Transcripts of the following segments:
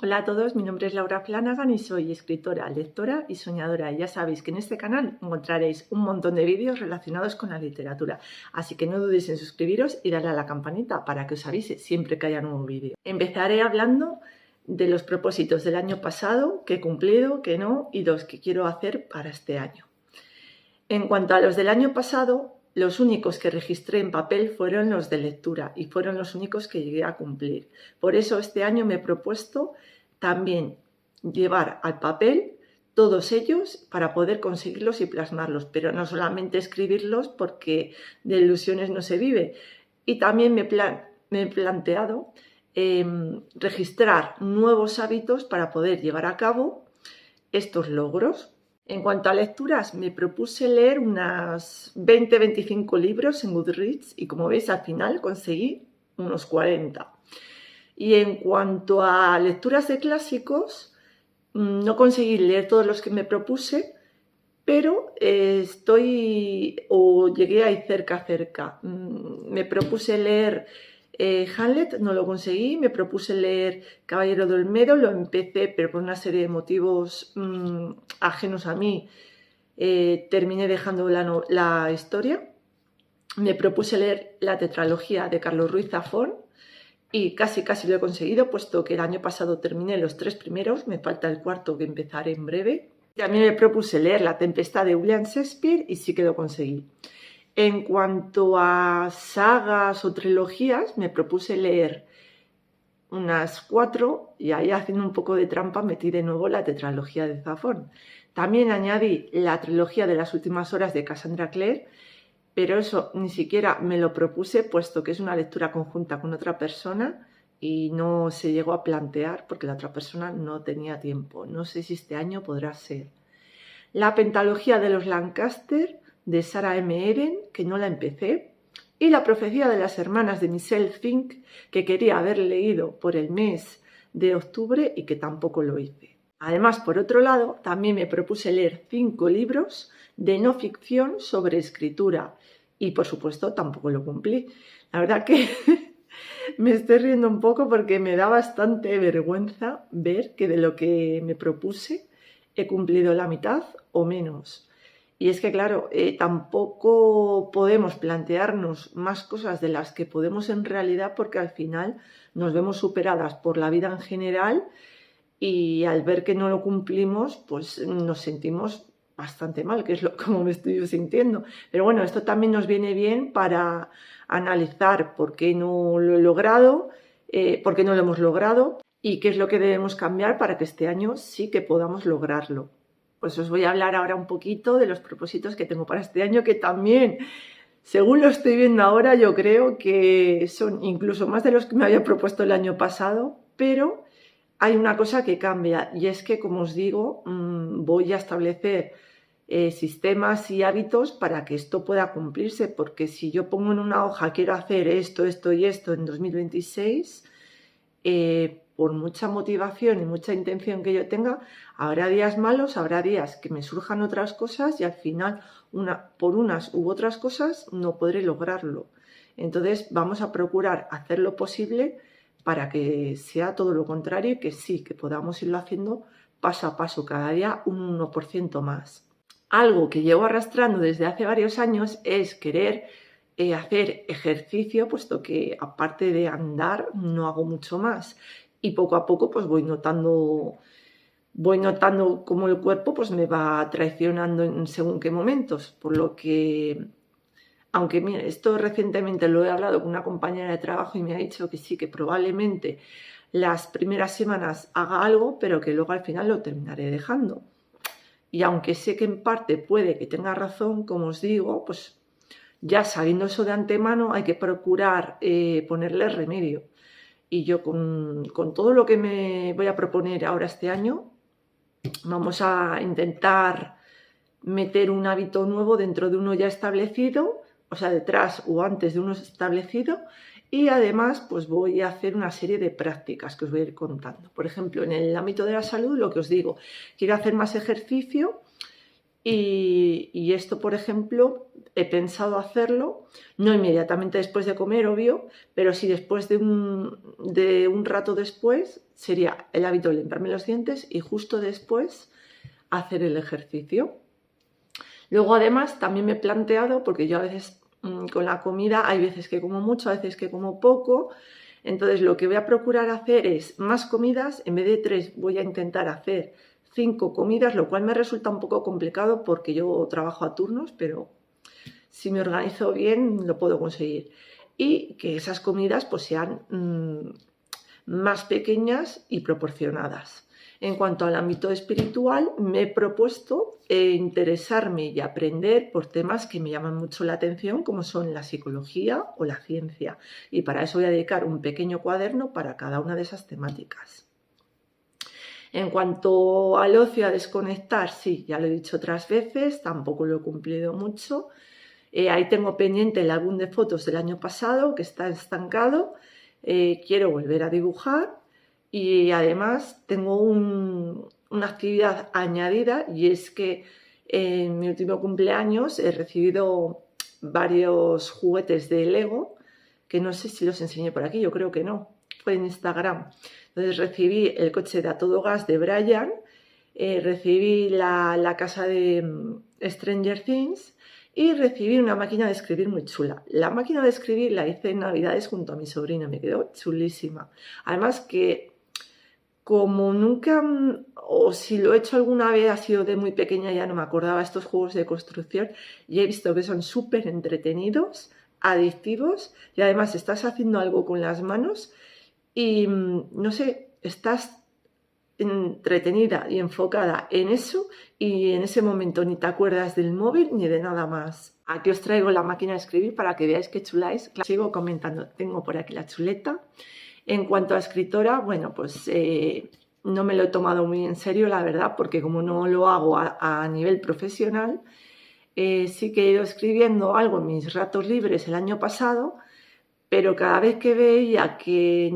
Hola a todos, mi nombre es Laura Flanagan y soy escritora, lectora y soñadora. Ya sabéis que en este canal encontraréis un montón de vídeos relacionados con la literatura, así que no dudéis en suscribiros y darle a la campanita para que os avise siempre que haya nuevo vídeo. Empezaré hablando de los propósitos del año pasado, que he cumplido, que no, y los que quiero hacer para este año. En cuanto a los del año pasado, los únicos que registré en papel fueron los de lectura y fueron los únicos que llegué a cumplir. Por eso este año me he propuesto también llevar al papel todos ellos para poder conseguirlos y plasmarlos, pero no solamente escribirlos porque de ilusiones no se vive. Y también me he planteado registrar nuevos hábitos para poder llevar a cabo estos logros. En cuanto a lecturas, me propuse leer unas 20-25 libros en Goodreads y como veis al final conseguí unos 40. Y en cuanto a lecturas de clásicos, no conseguí leer todos los que me propuse, pero llegué ahí cerca. Me propuse leer Hamlet, no lo conseguí, me propuse leer Caballero de Olmedo, lo empecé, pero por una serie de motivos ajenos a mí, terminé dejando la historia. Me propuse leer la tetralogía de Carlos Ruiz Zafón y casi lo he conseguido, puesto que el año pasado terminé los 3 primeros, me falta el cuarto que empezaré en breve. También me propuse leer La Tempestad de William Shakespeare y sí que lo conseguí. En cuanto a sagas o trilogías, me propuse leer unas 4 y ahí haciendo un poco de trampa metí de nuevo la tetralogía de Zafón. También añadí la trilogía de las últimas horas de Cassandra Clare, pero eso ni siquiera me lo propuse, puesto que es una lectura conjunta con otra persona y no se llegó a plantear porque la otra persona no tenía tiempo. No sé si este año podrá ser. La pentalogía de los Lancaster de Sarah M. Eren, que no la empecé, y La profecía de las hermanas de Michelle Fink, que quería haber leído por el mes de octubre y que tampoco lo hice. Además, por otro lado, también me propuse leer 5 libros de no ficción sobre escritura y, por supuesto, tampoco lo cumplí. La verdad que me estoy riendo un poco porque me da bastante vergüenza ver que de lo que me propuse he cumplido la mitad o menos. Y es que, claro, tampoco podemos plantearnos más cosas de las que podemos en realidad porque al final nos vemos superadas por la vida en general y al ver que no lo cumplimos, pues nos sentimos bastante mal, que es como me estoy sintiendo. Pero bueno, esto también nos viene bien para analizar por qué no lo he logrado, por qué no lo hemos logrado y qué es lo que debemos cambiar para que este año sí que podamos lograrlo. Pues os voy a hablar ahora un poquito de los propósitos que tengo para este año, que también, según lo estoy viendo ahora, yo creo que son incluso más de los que me había propuesto el año pasado, pero hay una cosa que cambia y es que, como os digo, voy a establecer sistemas y hábitos para que esto pueda cumplirse, porque si yo pongo en una hoja quiero hacer esto y esto en 2026, por mucha motivación y mucha intención que yo tenga, habrá días malos, habrá días que me surjan otras cosas y al final, por unas u otras cosas, no podré lograrlo. Entonces vamos a procurar hacer lo posible para que sea todo lo contrario y que sí, que podamos irlo haciendo paso a paso, cada día un 1% más. Algo que llevo arrastrando desde hace varios años es querer hacer ejercicio, puesto que aparte de andar no hago mucho más y poco a poco pues voy notando cómo el cuerpo pues me va traicionando en según qué momentos, por lo que, aunque mira, esto recientemente lo he hablado con una compañera de trabajo y me ha dicho que sí, que probablemente las primeras semanas haga algo, pero que luego al final lo terminaré dejando. Y aunque sé que en parte puede que tenga razón, como os digo, pues ya sabiendo eso de antemano hay que procurar ponerle remedio. Y yo con todo lo que me voy a proponer ahora este año, vamos a intentar meter un hábito nuevo dentro de uno ya establecido, o sea, detrás o antes de uno establecido, y además pues voy a hacer una serie de prácticas que os voy a ir contando. Por ejemplo, en el ámbito de la salud, lo que os digo, quiero hacer más ejercicio Y esto, por ejemplo, he pensado hacerlo, no inmediatamente después de comer, obvio, pero sí después de un rato después, sería el hábito de limpiarme los dientes y justo después hacer el ejercicio. Luego, además, también me he planteado, porque yo a veces con la comida, hay veces que como mucho, a veces que como poco, entonces lo que voy a procurar hacer es más comidas, en vez de 3 voy a intentar hacer 5 comidas, lo cual me resulta un poco complicado porque yo trabajo a turnos, pero si me organizo bien lo puedo conseguir. Y que esas comidas pues sean más pequeñas y proporcionadas. En cuanto al ámbito espiritual, me he propuesto interesarme y aprender por temas que me llaman mucho la atención, como son la psicología o la ciencia. Y para eso voy a dedicar un pequeño cuaderno para cada una de esas temáticas. En cuanto al ocio, a desconectar, sí, ya lo he dicho otras veces, tampoco lo he cumplido mucho. Ahí tengo pendiente el álbum de fotos del año pasado, que está estancado. Quiero volver a dibujar y además tengo una actividad añadida, y es que en mi último cumpleaños he recibido varios juguetes de Lego, que no sé si los enseñé por aquí, yo creo que no, fue en Instagram. Entonces recibí el coche de A Todo Gas de Brian, recibí la casa de Stranger Things y recibí una máquina de escribir muy chula. La máquina de escribir la hice en Navidades junto a mi sobrina, me quedó chulísima. Además que como nunca, o si lo he hecho alguna vez, ha sido de muy pequeña, ya no me acordaba estos juegos de construcción, y he visto que son súper entretenidos, adictivos, y además estás haciendo algo con las manos y, no sé, estás entretenida y enfocada en eso, y en ese momento ni te acuerdas del móvil ni de nada más. Aquí os traigo la máquina de escribir para que veáis qué chula es. Sigo comentando, tengo por aquí la chuleta. En cuanto a escritora, bueno, pues no me lo he tomado muy en serio, la verdad, porque como no lo hago a nivel profesional, sí que he ido escribiendo algo en mis ratos libres el año pasado, pero cada vez que veía que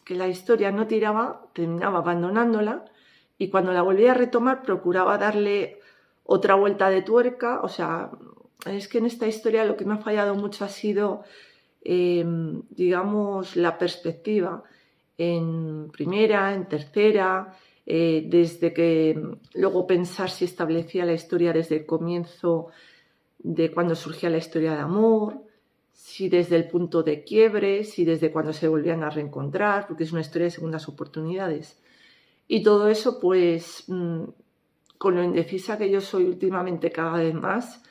la historia no tiraba, terminaba abandonándola, y cuando la volvía a retomar procuraba darle otra vuelta de tuerca. O sea, es que en esta historia lo que me ha fallado mucho ha sido, digamos, la perspectiva en primera, en tercera, desde que luego pensar si establecía la historia desde el comienzo de cuando surgía la historia de amor, si desde el punto de quiebre, si desde cuando se volvían a reencontrar, porque es una historia de segundas oportunidades. Y todo eso, pues, con lo indecisa que yo soy últimamente cada vez más,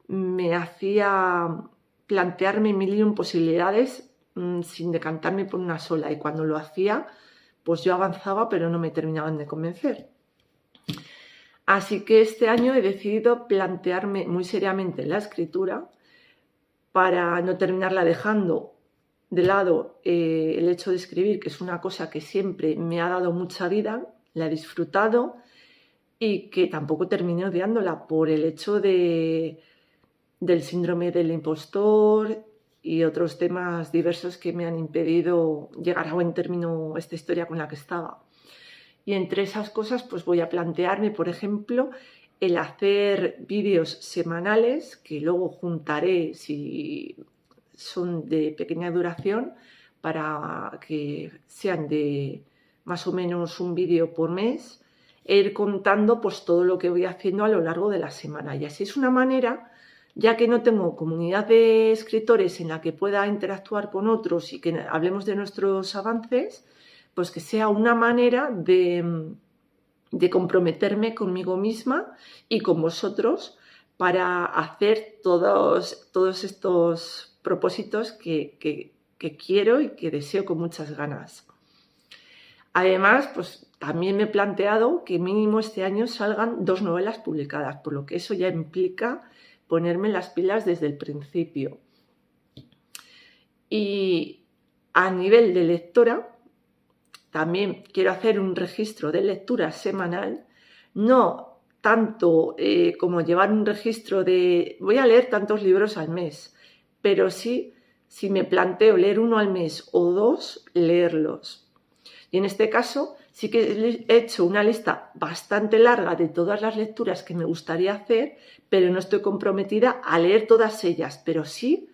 me hacía plantearme mil y un posibilidades sin decantarme por una sola. Y cuando lo hacía, pues yo avanzaba, pero no me terminaban de convencer. Así que este año he decidido plantearme muy seriamente la escritura, para no terminarla dejando de lado el hecho de escribir, que es una cosa que siempre me ha dado mucha vida, la he disfrutado, y que tampoco terminé odiándola por el hecho del síndrome del impostor y otros temas diversos que me han impedido llegar a buen término esta historia con la que estaba. Y entre esas cosas, pues voy a plantearme, por ejemplo, el hacer vídeos semanales, que luego juntaré si son de pequeña duración, para que sean de más o menos un vídeo por mes, e ir contando pues todo lo que voy haciendo a lo largo de la semana. Y así es una manera, ya que no tengo comunidad de escritores en la que pueda interactuar con otros y que hablemos de nuestros avances, pues que sea una manera de comprometerme conmigo misma y con vosotros para hacer todos estos propósitos que quiero y que deseo con muchas ganas. Además, pues también me he planteado que mínimo este año salgan 2 novelas publicadas, por lo que eso ya implica ponerme las pilas desde el principio. Y a nivel de lectora, también quiero hacer un registro de lectura semanal, no tanto como llevar un registro de voy a leer tantos libros al mes, pero sí, si me planteo leer 1 al mes o 2, leerlos. Y en este caso sí que he hecho una lista bastante larga de todas las lecturas que me gustaría hacer, pero no estoy comprometida a leer todas ellas, pero sí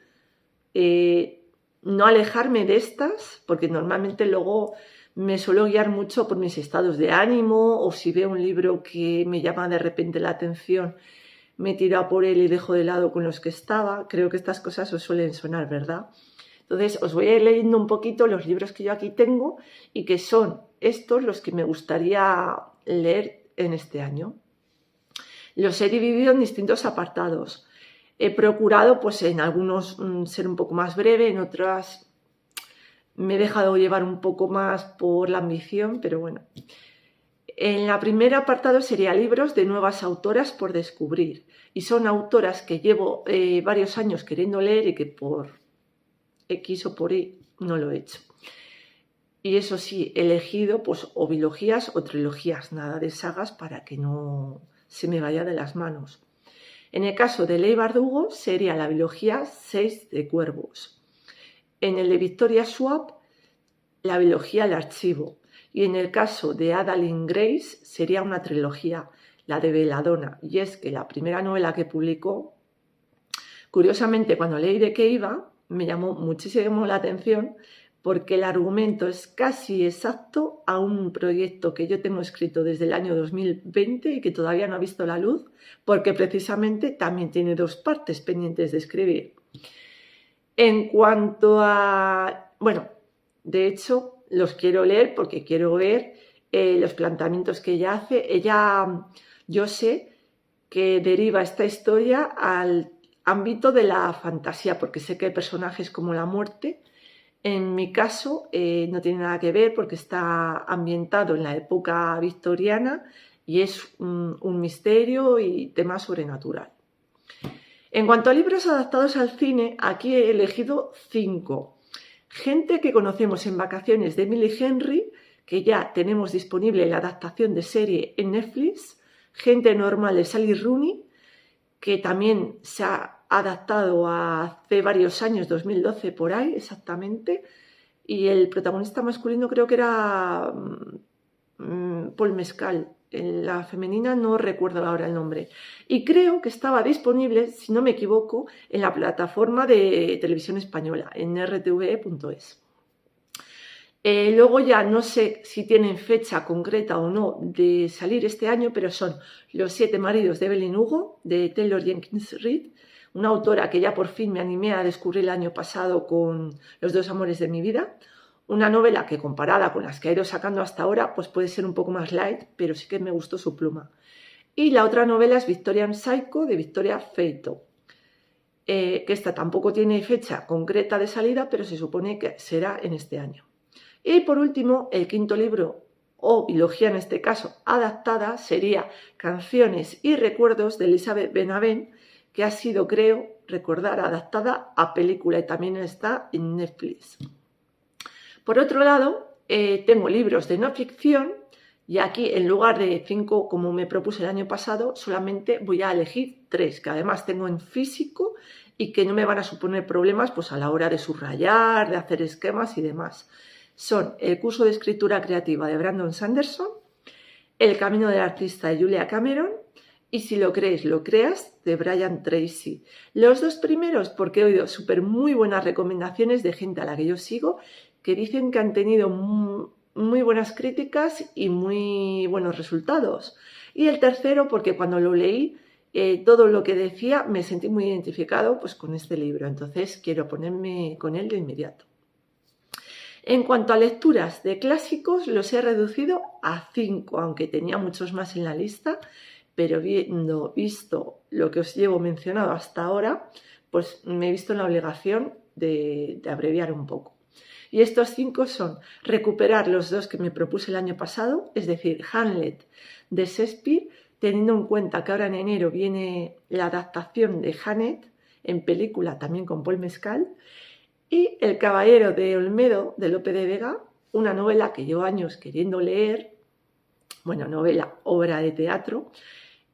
no alejarme de estas, porque normalmente luego me suelo guiar mucho por mis estados de ánimo, o si veo un libro que me llama de repente la atención, me tiro a por él y dejo de lado con los que estaba. Creo que estas cosas os suelen sonar, ¿verdad? Entonces os voy a ir leyendo un poquito los libros que yo aquí tengo y que son estos los que me gustaría leer en este año. Los he dividido en distintos apartados. He procurado, pues en algunos ser un poco más breve, en otras me he dejado llevar un poco más por la ambición, pero bueno. En la primera apartado sería libros de nuevas autoras por descubrir. Y son autoras que llevo varios años queriendo leer y que por X o por Y no lo he hecho. Y eso sí, he elegido pues o bilogías o trilogías, nada de sagas para que no se me vaya de las manos. En el caso de Leigh Bardugo sería la bilogía 6 de Cuervos. En el de Victoria Schwab, la bilogía El Archivo. Y en el caso de Adalyn Grace sería una trilogía, la de Belladonna. Y es que la primera novela que publicó, curiosamente cuando leí de qué iba, me llamó muchísimo la atención porque el argumento es casi exacto a un proyecto que yo tengo escrito desde el año 2020 y que todavía no ha visto la luz, porque precisamente también tiene 2 partes pendientes de escribir. En cuanto a... Bueno, de hecho, los quiero leer porque quiero ver los planteamientos que ella hace. Yo sé que deriva esta historia al ámbito de la fantasía, porque sé que hay personajes como la muerte. En mi caso no tiene nada que ver porque está ambientado en la época victoriana y es un misterio y tema sobrenatural. En cuanto a libros adaptados al cine, aquí he elegido 5. Gente que conocemos en Vacaciones de Emily Henry, que ya tenemos disponible la adaptación de serie en Netflix. Gente normal de Sally Rooney, que también se ha adaptado hace varios años, 2012 por ahí exactamente, y el protagonista masculino creo que era Paul Mescal. En la femenina no recuerdo ahora el nombre. Y creo que estaba disponible, si no me equivoco, en la plataforma de televisión española, en rtve.es. Luego ya no sé si tienen fecha concreta o no de salir este año, pero son Los 7 maridos de Evelyn Hugo, de Taylor Jenkins Reid, una autora que ya por fin me animé a descubrir el año pasado con Los 2 amores de mi vida. Una novela que comparada con las que ha ido sacando hasta ahora, pues puede ser un poco más light, pero sí que me gustó su pluma. Y la otra novela es Victorian Psycho, de Victoria Feito, que esta tampoco tiene fecha concreta de salida, pero se supone que será en este año. Y por último, el 5.º libro, o bilogía en este caso, adaptada, sería Canciones y recuerdos de Elizabeth Benavent, que ha sido, creo, recordar, adaptada a película y también está en Netflix. Por otro lado, tengo libros de no ficción y aquí en lugar de 5 como me propuse el año pasado, solamente voy a elegir 3, que además tengo en físico y que no me van a suponer problemas pues, a la hora de subrayar, de hacer esquemas y demás. Son El curso de escritura creativa de Brandon Sanderson, El camino del artista de Julia Cameron y Si lo crees, lo creas de Brian Tracy. Los 2 primeros porque he oído muy buenas recomendaciones de gente a la que yo sigo que dicen que han tenido muy buenas críticas y muy buenos resultados. Y el tercero porque cuando lo leí, todo lo que decía me sentí muy identificado pues, con este libro. Entonces quiero ponerme con él de inmediato. En cuanto a lecturas de clásicos, los he reducido a 5, aunque tenía muchos más en la lista, pero visto lo que os llevo mencionado hasta ahora, pues me he visto en la obligación de abreviar un poco. Y estos 5 son recuperar los 2 que me propuse el año pasado, es decir, Hamlet de Shakespeare, teniendo en cuenta que ahora en enero viene la adaptación de Hamlet en película también con Paul Mescal, y El caballero de Olmedo de Lope de Vega, una novela que llevo años queriendo leer, bueno, novela, obra de teatro,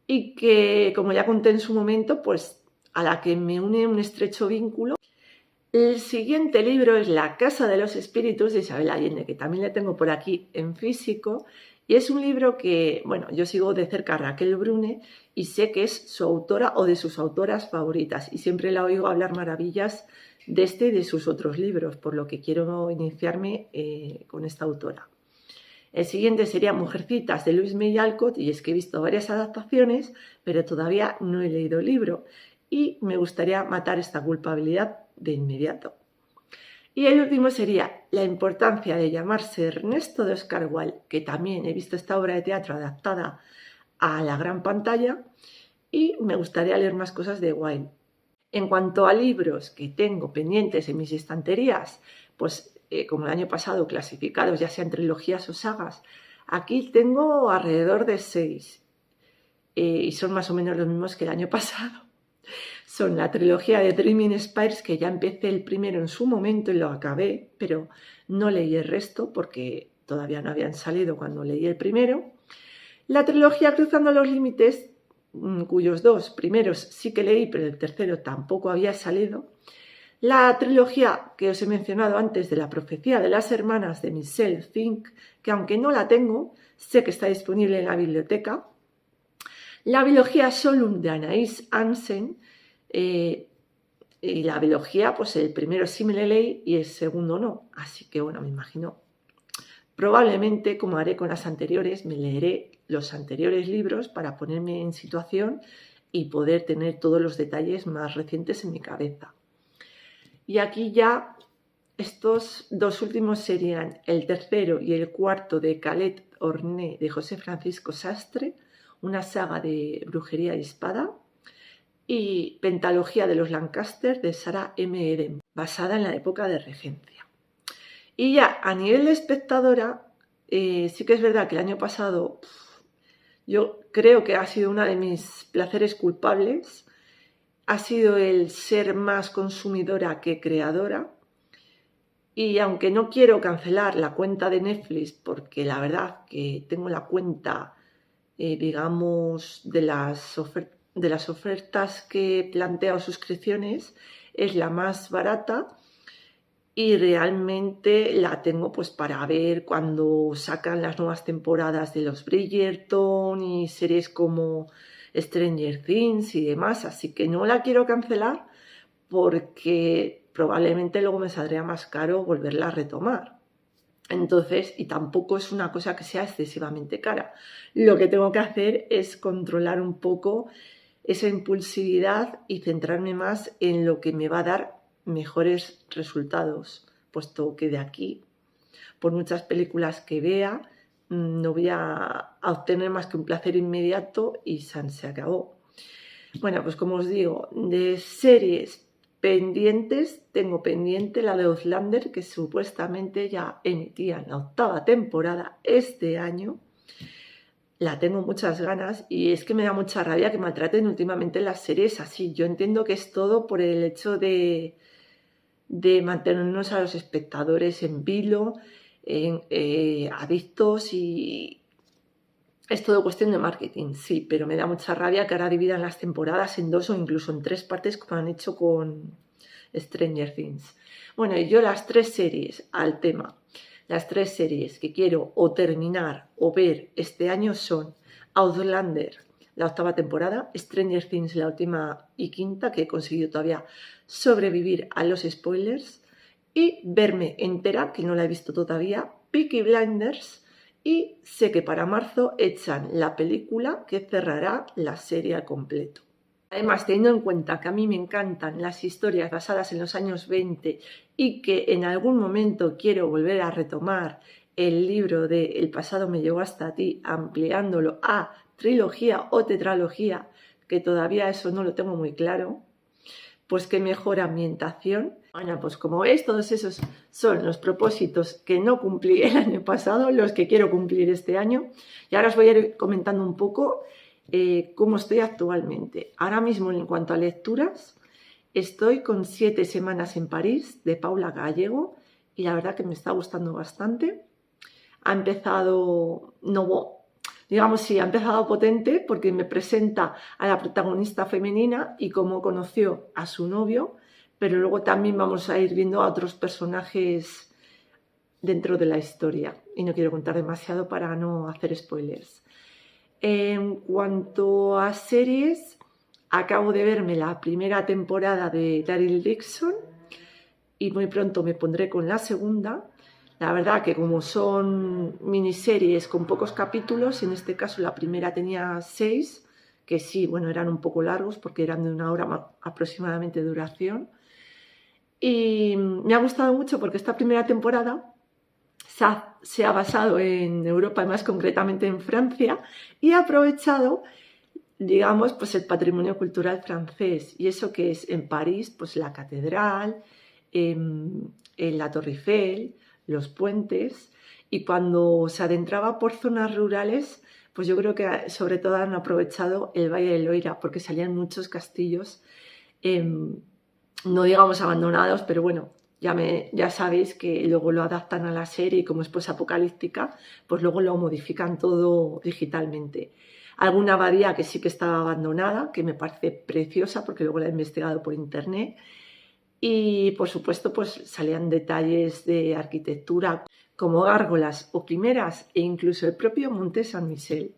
y que, como ya conté en su momento, pues a la que me une un estrecho vínculo. El siguiente libro es La Casa de los Espíritus de Isabel Allende, que también le tengo por aquí en físico. Y es un libro que, bueno, yo sigo de cerca a Raquel Brune y sé que es su autora o de sus autoras favoritas. Y siempre la oigo hablar maravillas de este y de sus otros libros, por lo que quiero iniciarme con esta autora. El siguiente sería Mujercitas de Louise May Alcott, y es que he visto varias adaptaciones, pero todavía no he leído el libro. Y me gustaría matar esta culpabilidad de inmediato. Y el último sería La importancia de llamarse Ernesto de Oscar Wilde, que también he visto esta obra de teatro adaptada a la gran pantalla y me gustaría leer más cosas de Wilde. En cuanto a libros que tengo pendientes en mis estanterías, pues como el año pasado clasificados ya sean trilogías o sagas, aquí tengo alrededor de 6 y son más o menos los mismos que el año pasado. Son la trilogía de Dreaming Spires, que ya empecé el primero en su momento y lo acabé, pero no leí el resto porque todavía no habían salido cuando leí el primero. La trilogía Cruzando los Límites, cuyos 2 primeros sí que leí, pero el tercero tampoco había salido. La trilogía que os he mencionado antes de La Profecía de las Hermanas de Michelle Fink, que aunque no la tengo, sé que está disponible en la biblioteca. La biología Solum de Anaïs Hansen, y la biología, pues el primero sí me lo leí y el segundo no. Así que bueno, me imagino, probablemente, como haré con las anteriores, me leeré los anteriores libros para ponerme en situación y poder tener todos los detalles más recientes en mi cabeza. Y aquí ya estos 2 últimos serían el tercero y el cuarto de Calet Orné de José Francisco Sastre, una saga de brujería y espada, y Pentalogía de los Lancaster de Sarah M. Eden, basada en la época de regencia. Y ya a nivel de espectadora, sí que es verdad que el año pasado yo creo que ha sido uno de mis placeres culpables, ha sido el ser más consumidora que creadora. Y aunque no quiero cancelar la cuenta de Netflix, porque la verdad que tengo la cuenta, digamos, de las ofertas que plantea o suscripciones, es la más barata y realmente la tengo pues para ver cuando sacan las nuevas temporadas de los Bridgerton y series como Stranger Things y demás, así que no la quiero cancelar porque probablemente luego me saldría más caro volverla a retomar. Entonces, y tampoco es una cosa que sea excesivamente cara. Lo que tengo que hacer es controlar un poco esa impulsividad y centrarme más en lo que me va a dar mejores resultados, puesto que de aquí, por muchas películas que vea, no voy a obtener más que un placer inmediato y se acabó. Bueno, pues como os digo, de series pendientes, tengo pendiente la de Outlander, que supuestamente ya emitían la 8ª temporada este año. La tengo muchas ganas y es que me da mucha rabia que maltraten últimamente las series así. Yo entiendo que es todo por el hecho de mantenernos a los espectadores en vilo, adictos, y es todo cuestión de marketing, sí, pero me da mucha rabia que ahora dividan las temporadas en 2 o incluso en 3 partes como han hecho con Stranger Things. Bueno, y yo las 3 series al tema. Las 3 series que quiero o terminar o ver este año son Outlander, la 8ª temporada, Stranger Things, la última y 5ª, que he conseguido todavía sobrevivir a los spoilers, y verme entera, que no la he visto todavía, Peaky Blinders, y sé que para marzo echan la película que cerrará la serie al completo. Además, teniendo en cuenta que a mí me encantan las historias basadas en los años 20 y que en algún momento quiero volver a retomar el libro de El pasado me llegó hasta ti, ampliándolo a trilogía o tetralogía, que todavía eso no lo tengo muy claro, pues qué mejor ambientación. Bueno, pues como veis, todos esos son los propósitos que no cumplí el año pasado, los que quiero cumplir este año. Y ahora os voy a ir comentando un poco cómo estoy actualmente. Ahora mismo, en cuanto a lecturas, estoy con 7 semanas en París de Paula Gallego y la verdad que me está gustando bastante. Ha empezado, ha empezado potente porque me presenta a la protagonista femenina y cómo conoció a su novio, pero luego también vamos a ir viendo a otros personajes dentro de la historia y no quiero contar demasiado para no hacer spoilers. En cuanto a series, acabo de verme la primera temporada de Daryl Dixon y muy pronto me pondré con la segunda. La verdad que como son miniseries con pocos capítulos, en este caso la primera tenía 6, que sí, bueno, eran un poco largos porque eran de 1 hora aproximadamente de duración. Y me ha gustado mucho porque esta primera temporada se ha basado en Europa y más concretamente en Francia y ha aprovechado, digamos, pues el patrimonio cultural francés. Y eso que es en París, pues la catedral, en la Torre Eiffel, los puentes, y cuando se adentraba por zonas rurales, pues yo creo que sobre todo han aprovechado el Valle del Loira porque salían muchos castillos, no digamos abandonados, pero bueno, ya sabéis que luego lo adaptan a la serie y como es pues apocalíptica, pues luego lo modifican todo digitalmente. Alguna abadía que sí que estaba abandonada, que me parece preciosa porque luego la he investigado por internet. Y por supuesto pues salían detalles de arquitectura como gárgolas o quimeras e incluso el propio Monte San Michel.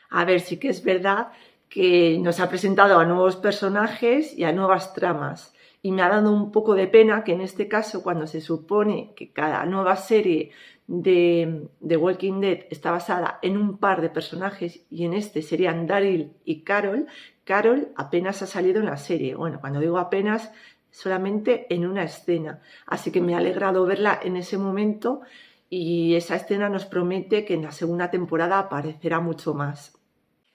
A ver, sí que es verdad que nos ha presentado a nuevos personajes y a nuevas tramas. Y me ha dado un poco de pena que en este caso, cuando se supone que cada nueva serie de Walking Dead está basada en un par de personajes y en este serían Daryl y Carol, Carol apenas ha salido en la serie. Bueno, cuando digo apenas, solamente en una escena. Así que me ha alegrado verla en ese momento y esa escena nos promete que en la segunda temporada aparecerá mucho más.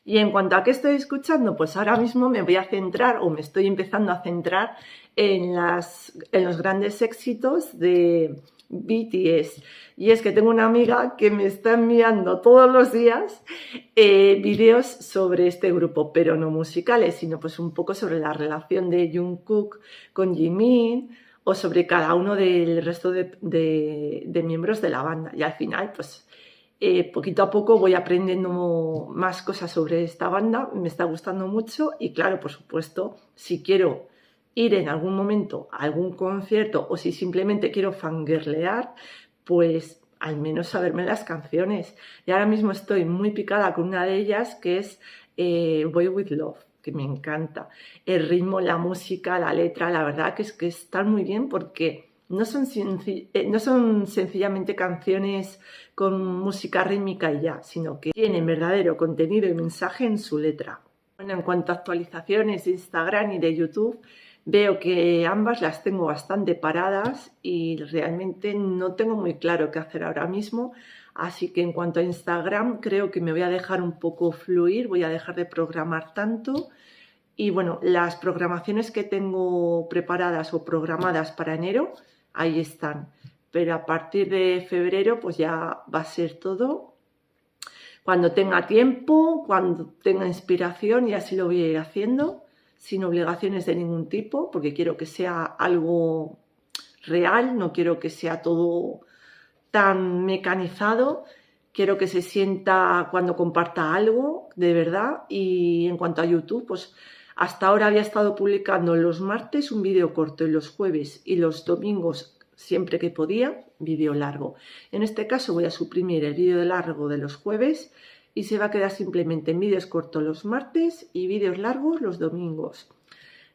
Y en cuanto a qué estoy escuchando, pues ahora mismo me voy a centrar o me estoy empezando a centrar en los grandes éxitos de BTS. Y es que tengo una amiga que me está enviando todos los días vídeos sobre este grupo, pero no musicales, sino pues un poco sobre la relación de Jungkook con Jimin o sobre cada uno del resto de miembros de la banda. Y al final, pues poquito a poco voy aprendiendo más cosas sobre esta banda, me está gustando mucho y claro, por supuesto, si quiero ir en algún momento a algún concierto o si simplemente quiero fangirlear, pues al menos saberme las canciones. Y ahora mismo estoy muy picada con una de ellas que es Boy With Love, que me encanta. El ritmo, la música, la letra, la verdad que están muy bien porque no son sencillamente canciones con música rítmica y ya, sino que tienen verdadero contenido y mensaje en su letra. Bueno, en cuanto a actualizaciones de Instagram y de YouTube, veo que ambas las tengo bastante paradas y realmente no tengo muy claro qué hacer ahora mismo. Así que en cuanto a Instagram, creo que me voy a dejar un poco fluir, voy a dejar de programar tanto. Y bueno, las programaciones que tengo preparadas o programadas para enero, ahí están. Pero a partir de febrero, pues ya va a ser todo cuando tenga tiempo, cuando tenga inspiración, y así lo voy a ir haciendo, sin obligaciones de ningún tipo, porque quiero que sea algo real, no quiero que sea todo tan mecanizado. Quiero que se sienta cuando comparta algo, de verdad. Y en cuanto a YouTube, pues hasta ahora había estado publicando los martes un vídeo corto y los jueves y los domingos, siempre que podía, vídeo largo. En este caso voy a suprimir el vídeo largo de los jueves y se va a quedar simplemente en vídeos cortos los martes y vídeos largos los domingos.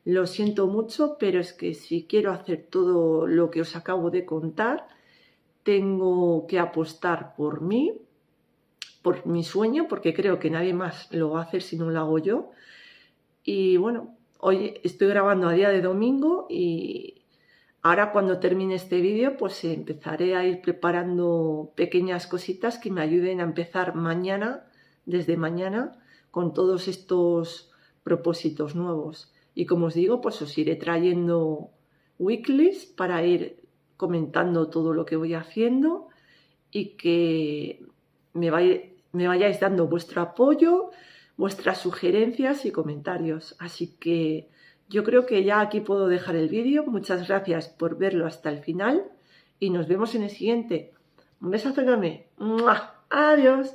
Lo siento mucho, pero es que si quiero hacer todo lo que os acabo de contar, tengo que apostar por mí, por mi sueño, porque creo que nadie más lo va a hacer si no lo hago yo. Y bueno, hoy estoy grabando a día de domingo y ahora cuando termine este vídeo pues empezaré a ir preparando pequeñas cositas que me ayuden a empezar mañana, desde mañana, con todos estos propósitos nuevos. Y como os digo, pues os iré trayendo weeklies para ir comentando todo lo que voy haciendo y que me vayáis dando vuestro apoyo, vuestras sugerencias y comentarios. Así que yo creo que ya aquí puedo dejar el vídeo. Muchas gracias por verlo hasta el final y nos vemos en el siguiente. Un besazo enorme. ¡Mua! Adiós.